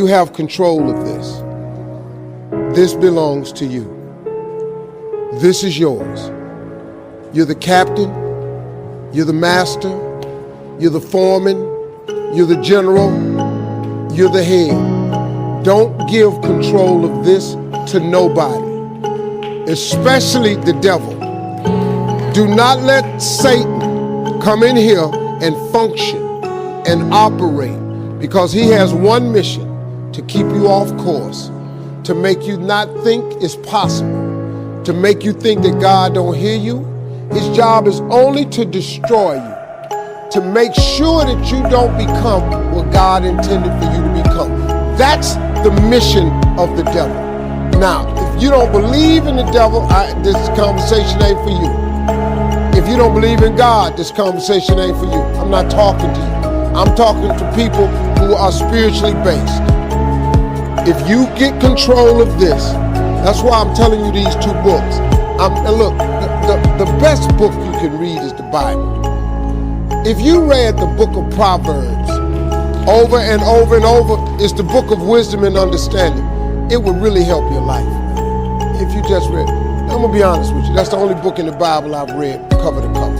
you have control of this. This belongs to you. This is yours. You're the captain, you're the master, you're the foreman, you're the general, you're the head. Don't give control of this to nobody, especially the devil. Do not let Satan come in here and function and operate, because he has one mission: to keep you off course, to make you not think it's possible, to make you think that God don't hear you. His job is only to destroy you, to make sure that you don't become what God intended for you to become. That's the mission of the devil. Now, if you don't believe in the devil, this conversation ain't for you. If you don't believe in God, this conversation ain't for you. I'm not talking to you. I'm talking to people who are spiritually based. If you get control of this, that's why I'm telling you these two books. And look, the best book you can read is the Bible. If you read the book of Proverbs over and over and over, it's the book of wisdom and understanding. It would really help your life if you just read it. I'm gonna be honest with you. That's the only book in the Bible I've read cover to cover.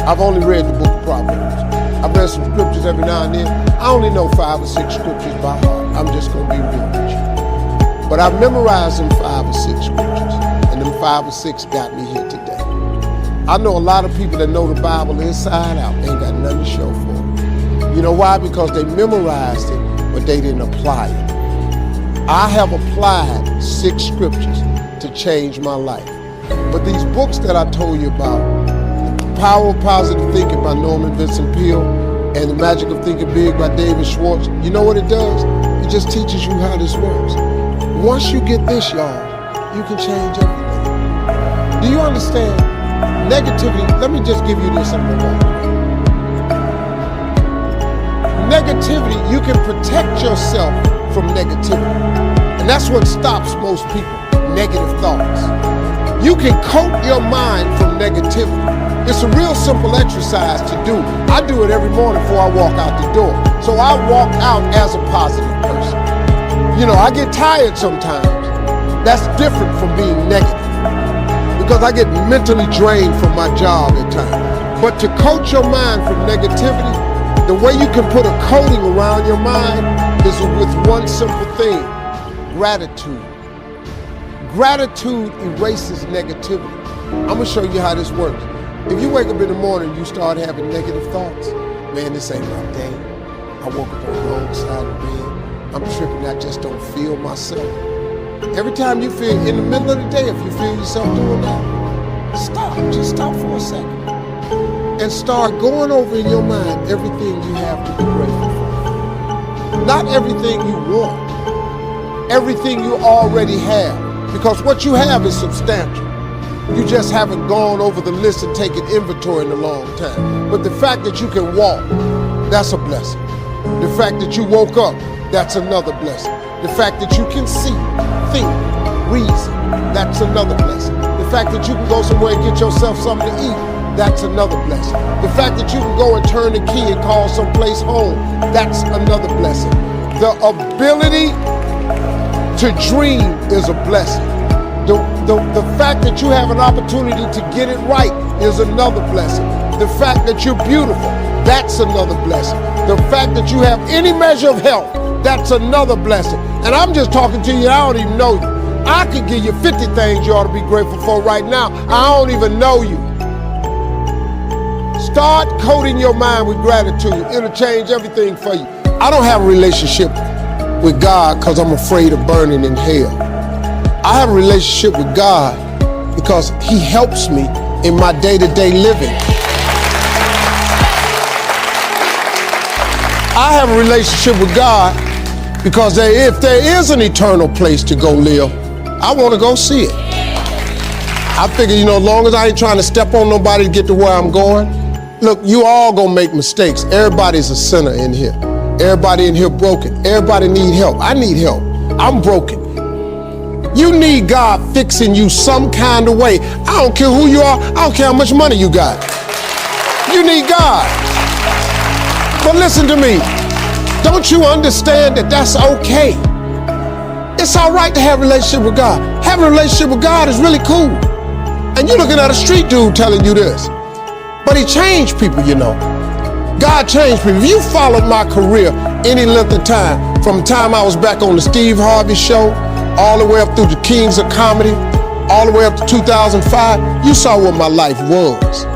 I've only read the book of Proverbs. I've read some scriptures every now and then. I only know 5 or 6 scriptures by heart. I'm just gonna be real with you. But I've memorized them 5 or 6 scriptures, and them 5 or 6 got me here today. I know a lot of people that know the Bible inside out ain't got nothing to show for it. You know why? Because they memorized it, but they didn't apply it. I have applied 6 scriptures to change my life. But these books that I told you about, The Power of Positive Thinking by Norman Vincent Peale and The Magic of Thinking Big by David Schwartz, you know what it does? It just teaches you how this works. Once you get this, y'all, you can change everything. Do you understand? Negativity, let me just give you this in the moment. Negativity, you can protect yourself from negativity. And that's what stops most people, negative thoughts. You can coat your mind from negativity. It's a real simple exercise to do. I do it every morning before I walk out the door. So I walk out as a positive person. You know, I get tired sometimes. That's different from being negative, because I get mentally drained from my job at times. But to coat your mind from negativity, the way you can put a coating around your mind is with one simple thing: gratitude. Gratitude erases negativity. I'm gonna show you how this works. If you wake up in the morning and you start having negative thoughts, man, this ain't my day. I woke up on the wrong side of the bed. I'm tripping, I just don't feel myself. Every time you feel, in the middle of the day, if you feel yourself doing that, stop, just stop for a second. And start going over in your mind everything you have to be grateful for. Not everything you want, everything you already have. Because what you have is substantial. You just haven't gone over the list and taken inventory in a long time. But the fact that you can walk, that's a blessing. The fact that you woke up, that's another blessing. The fact that you can see, think, reason, that's another blessing. The fact that you can go somewhere and get yourself something to eat, that's another blessing. The fact that you can go and turn the key and call someplace home, that's another blessing. The ability to dream is a blessing. The fact that you have an opportunity to get it right is another blessing. The fact that you're beautiful, that's another blessing. The fact that you have any measure of health, that's another blessing. And I'm just talking to you, I don't even know you. I could give you 50 things you ought to be grateful for right now. I don't even know you. Start coating your mind with gratitude. It'll change everything for you. I don't have a relationship with God because I'm afraid of burning in hell. I have a relationship with God because He helps me in my day-to-day living. I have a relationship with God because if there is an eternal place to go live, I want to go see it. I figure, as long as I ain't trying to step on nobody to get to where I'm going. Look, you all gonna make mistakes. Everybody's a sinner in here. Everybody in here broken. Everybody need help. I need help. I'm broken. You need God fixing you some kind of way. I don't care who you are. I don't care how much money you got. You need God. But listen to me. Don't you understand that that's okay? It's all right to have a relationship with God. Having a relationship with God is really cool. And you're looking at a street dude telling you this. But he changed people, you know. God changed people. If you followed my career any length of time, from the time I was back on the Steve Harvey show, all the way up through the Kings of Comedy, all the way up to 2005, you saw what my life was.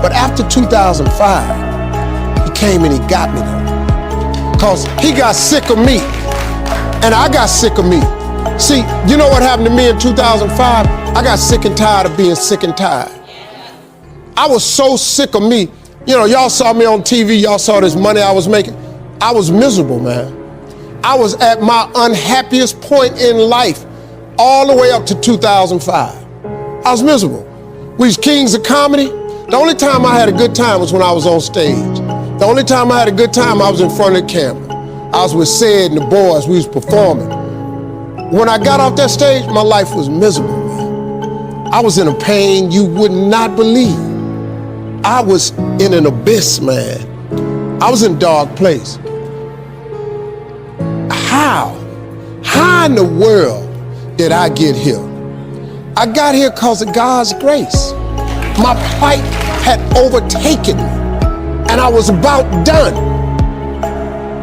But after 2005, he came and he got me though. Because he got sick of me. And I got sick of me. See, you know what happened to me in 2005? I got sick and tired of being sick and tired. I was so sick of me. You know, y'all saw me on TV, y'all saw this money I was making. I was miserable, man. I was at my unhappiest point in life all the way up to 2005. I was miserable. We was Kings of Comedy. The only time I had a good time was when I was on stage. The only time I had a good time, I was in front of the camera. I was with Sid and the boys, we was performing. When I got off that stage, my life was miserable, man. I was in a pain you would not believe. I was in an abyss, man. I was in a dark place. How in the world did I get here? I got here because of God's grace. My plight had overtaken me, and I was about done.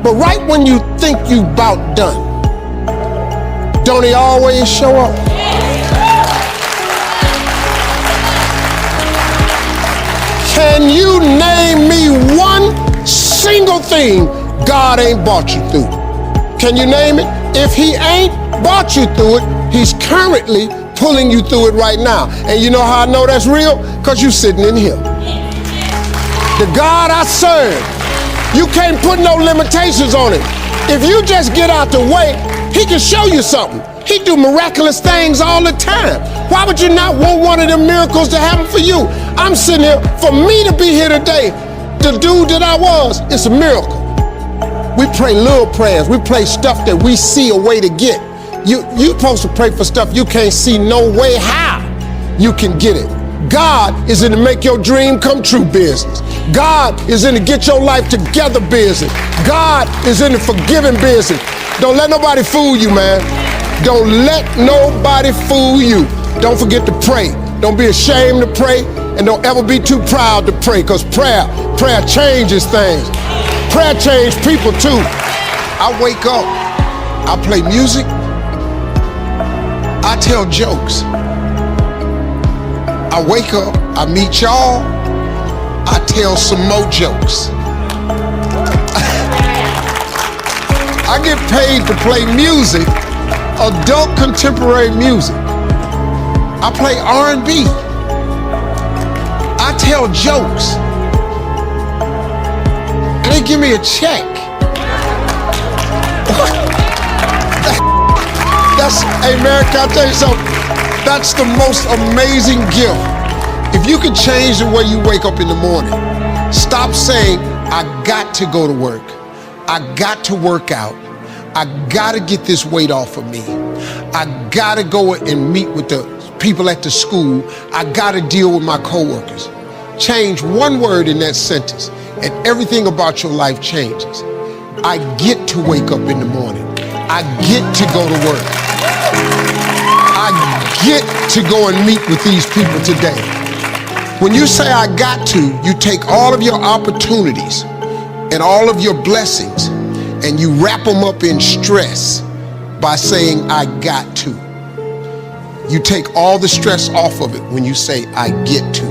But right when you think you about done, don't he always show up? Can you name me one single thing God ain't brought you through? Can you name it? If he ain't brought you through it, he's currently pulling you through it right now. And you know how I know that's real? Because you're sitting in here. The God I serve, you can't put no limitations on him. If you just get out the way, he can show you something. He do miraculous things all the time. Why would you not want one of them miracles to happen for you? I'm sitting here, for me to be here today, the dude that I was, it's a miracle. We pray little prayers. We pray stuff that we see a way to get. You supposed to pray for stuff you can't see no way how you can get it. God is in the make your dream come true business. God is in the get your life together business. God is in the forgiving business. Don't let nobody fool you, man. Don't let nobody fool you. Don't forget to pray. Don't be ashamed to pray, and don't ever be too proud to pray, because prayer changes things. Prayer changes people too. I wake up, I play music, I tell jokes. I wake up, I meet y'all, I tell some more jokes. I get paid to play music, adult contemporary music. I play R&B. I tell jokes. And they give me a check. Hey man, can I tell you something? That's the most amazing gift. If you can change the way you wake up in the morning, stop saying, I got to go to work. I got to work out. I got to get this weight off of me. I got to go and meet with the people at the school. I got to deal with my coworkers. Change one word in that sentence and everything about your life changes. I get to wake up in the morning. I get to go to work. I get to go and meet with these people today. When you say I got to, you take all of your opportunities and all of your blessings and you wrap them up in stress by saying I got to. You take all the stress off of it when you say I get to.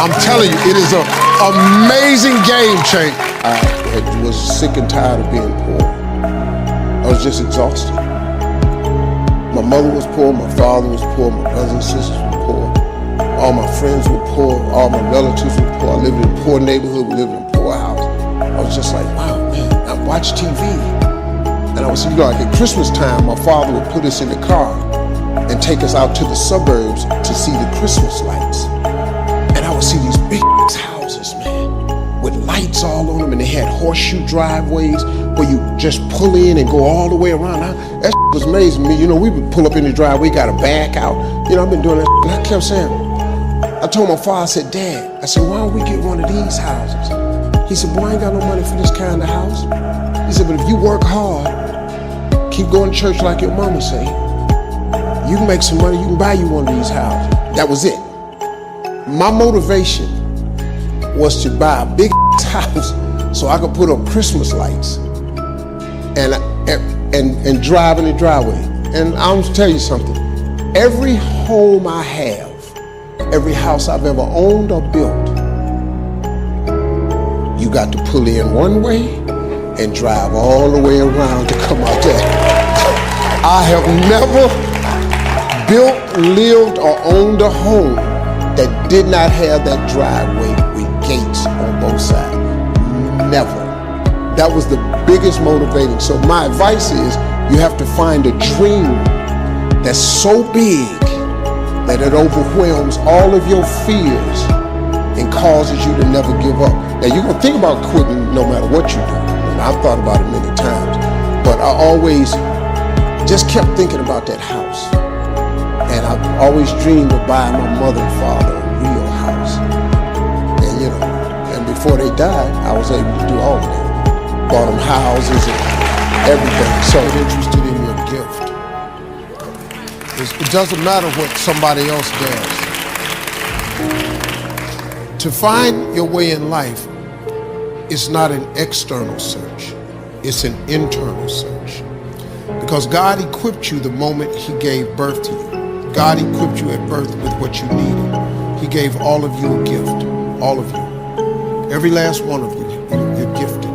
I'm telling you, it is an amazing game changer. I was sick and tired of being poor. I was just exhausted. My mother was poor, my father was poor, my brothers and sisters were poor. All my friends were poor, all my relatives were poor. I lived in a poor neighborhood, we lived in a poor house. I was just like, wow, man, I watch TV. And I was, like at Christmas time, my father would put us in the car and take us out to the suburbs to see the Christmas lights. And I would see these big houses, man, with lights all on them, and they had horseshoe driveways where you just pull in and go all the way around. That was amazing to me. You know, we would pull up in the driveway, got to back out. You know, I've been doing that, and I kept saying, I told my father, I said, Dad, I said, why don't we get one of these houses? He said, boy, I ain't got no money for this kind of house. He said, but if you work hard, keep going to church like your mama say, you can make some money, you can buy you one of these houses. That was it. My motivation was to buy a big house so I could put up Christmas lights and drive in the driveway. And I'm gonna tell you something. Every home I have, every house I've ever owned or built, you got to pull in one way and drive all the way around to come out there. I have never built, lived, or owned a home that did not have that driveway with gates on both sides. Never. That was the biggest motivating. So my advice is, you have to find a dream that's so big that it overwhelms all of your fears and causes you to never give up. Now you're gonna think about quitting no matter what you do. And I've thought about it many times, but I always just kept thinking about that house. And I've always dreamed of buying my mother and father a real house. And and before they died, I was able to do all of that. Bought them houses and everything. So interested in your gift. It doesn't matter what somebody else does. To find your way in life is not an external search. It's an internal search. Because God equipped you the moment He gave birth to you. God equipped you at birth with what you needed. He gave all of you a gift. All of you. Every last one of you. You're gifted.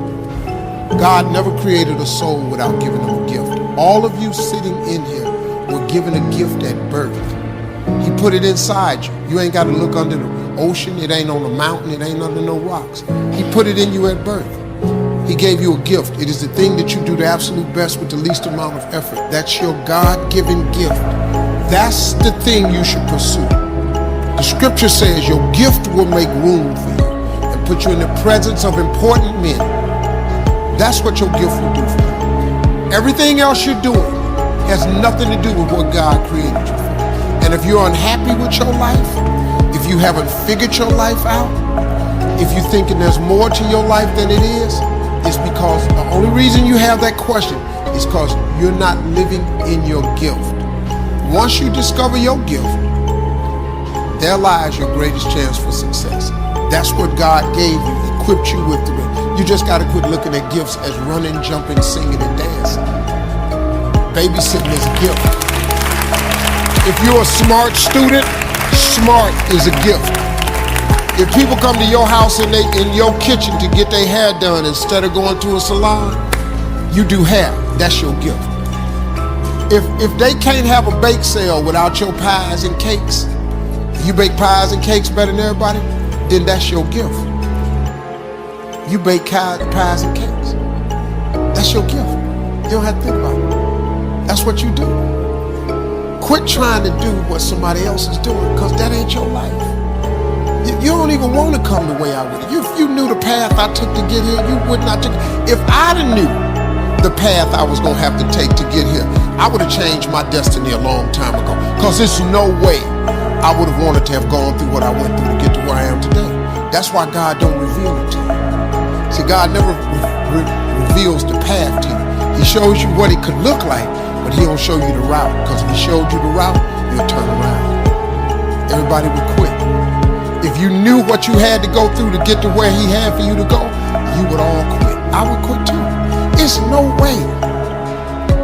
God never created a soul without giving them a gift. All of you sitting in here were given a gift at birth. He put it inside you. You ain't got to look under the ocean. It ain't on a mountain. It ain't under no rocks. He put it in you at birth. He gave you a gift. It is the thing that you do the absolute best with the least amount of effort. That's your God-given gift. That's the thing you should pursue. The scripture says your gift will make room for you and put you in the presence of important men. That's what your gift will do for you. Everything else you're doing has nothing to do with what God created you for. And if you're unhappy with your life, if you haven't figured your life out, if you're thinking there's more to your life than it is, it's because the only reason you have that question is because you're not living in your gift. Once you discover your gift, there lies your greatest chance for success. That's what God gave you, equipped you with. You just got to quit looking at gifts as running, jumping, singing, and dancing. Babysitting is a gift. If you're a smart student, smart is a gift. If people come to your house and they in your kitchen to get their hair done instead of going to a salon, you do hair. That's your gift. If they can't have a bake sale without your pies and cakes, you bake pies and cakes better than everybody, then that's your gift. You bake pies and cakes. That's your gift. You don't have to think about it. That's what you do. Quit trying to do what somebody else is doing, because that ain't your life. You don't even want to come the way I would. If you knew the path I took to get here, you would not take it. If I'd have knew the path I was going to have to take to get here, I would have changed my destiny a long time ago. Because there's no way I would have wanted to have gone through what I went through to get to where I am today. That's why God don't reveal it to you. See, God never reveals the path to you. He shows you what it could look like, but He don't show you the route. Because if He showed you the route, you'll turn around. Everybody would quit. If you knew what you had to go through to get to where He had for you to go, you would all quit. I would quit too. It's no way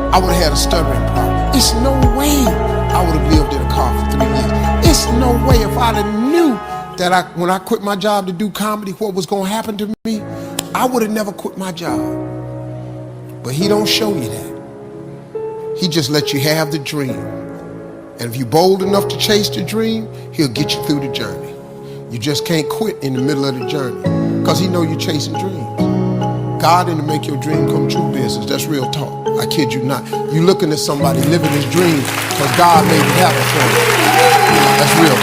I would have had a stuttering problem. It's no way I would have lived in a car for 3 years. It's no way if I'd have knew that when I quit my job to do comedy, what was going to happen to me, I would have never quit my job. But He don't show you that. He just lets you have the dream. And if you're bold enough to chase the dream, He'll get you through the journey. You just can't quit in the middle of the journey, because He know you're chasing dreams. God didn't make your dream come true business. That's real talk. I kid you not. You looking at somebody living his dream because God made it happen for you. That's real.